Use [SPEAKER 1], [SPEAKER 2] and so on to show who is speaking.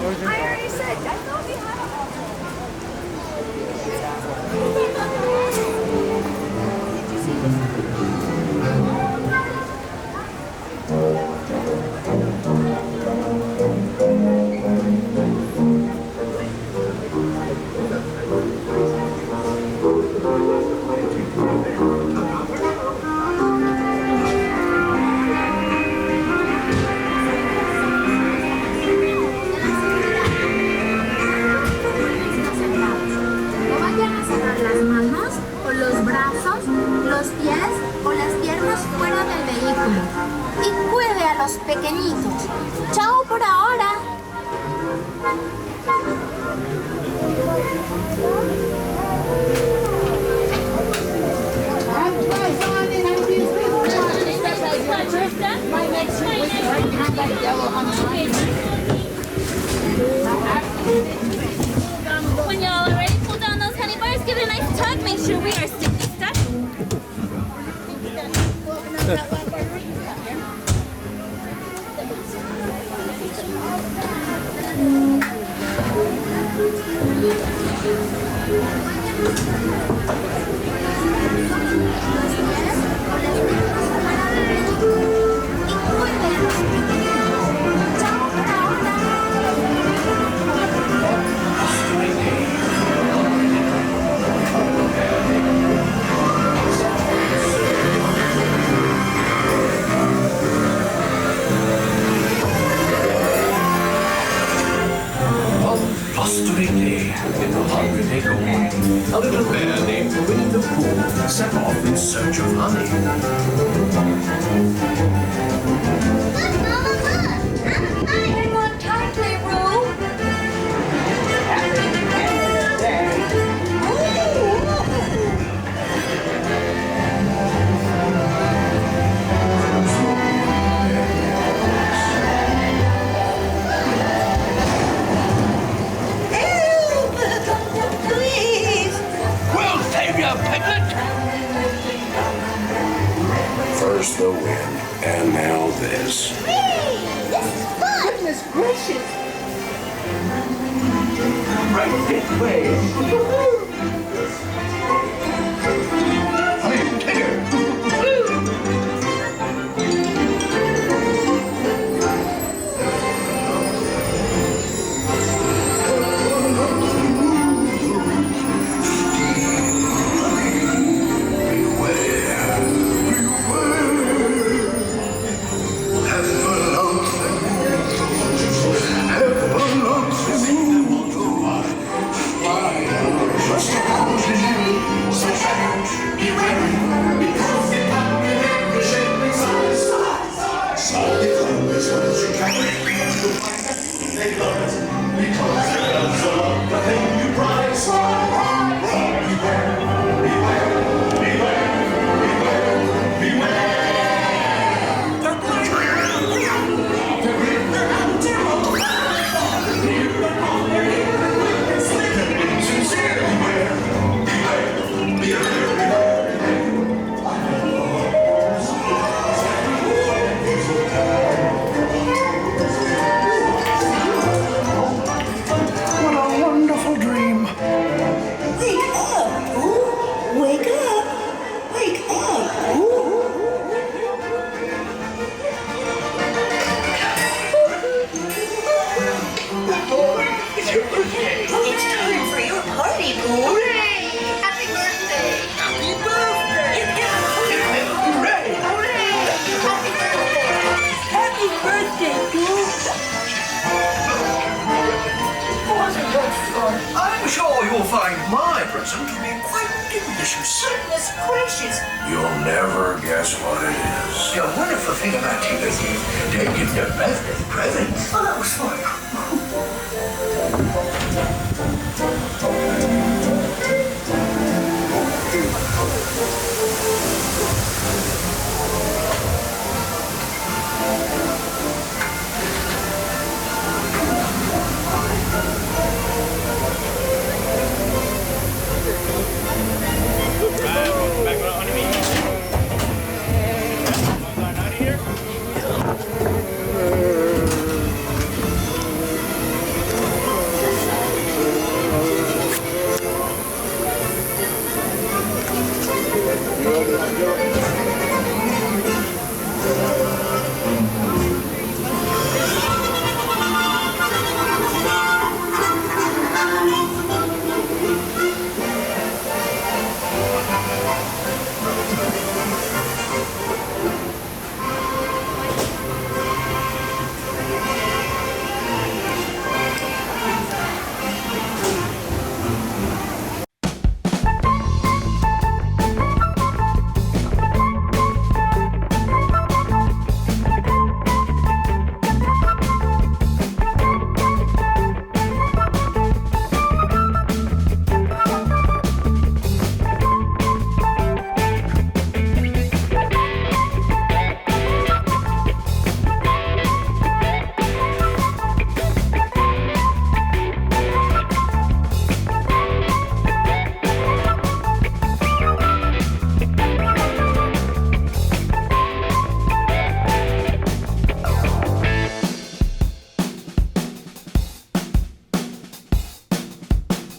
[SPEAKER 1] I already said, I thought we had
[SPEAKER 2] pequeñitos. Chao por ahora.
[SPEAKER 3] When y'all are ready, pull down those honey bars, give it a nice tug, make sure we are sticky stuck.
[SPEAKER 4] In the hungry acorn, a little bear named Winnie the Pooh set off in search of honey.
[SPEAKER 1] Hang on tightly, Roo. Happy Independence Day.
[SPEAKER 4] First the wind, and now this.
[SPEAKER 2] Hey, this is fun.
[SPEAKER 1] Goodness gracious.
[SPEAKER 4] Right this way. I'm here. I'm sure you'll find my present to be quite delicious.
[SPEAKER 1] Goodness gracious.
[SPEAKER 4] You'll never guess what it is.
[SPEAKER 5] The wonderful thing about you is taking the birthday presents.
[SPEAKER 1] Oh, that was fun.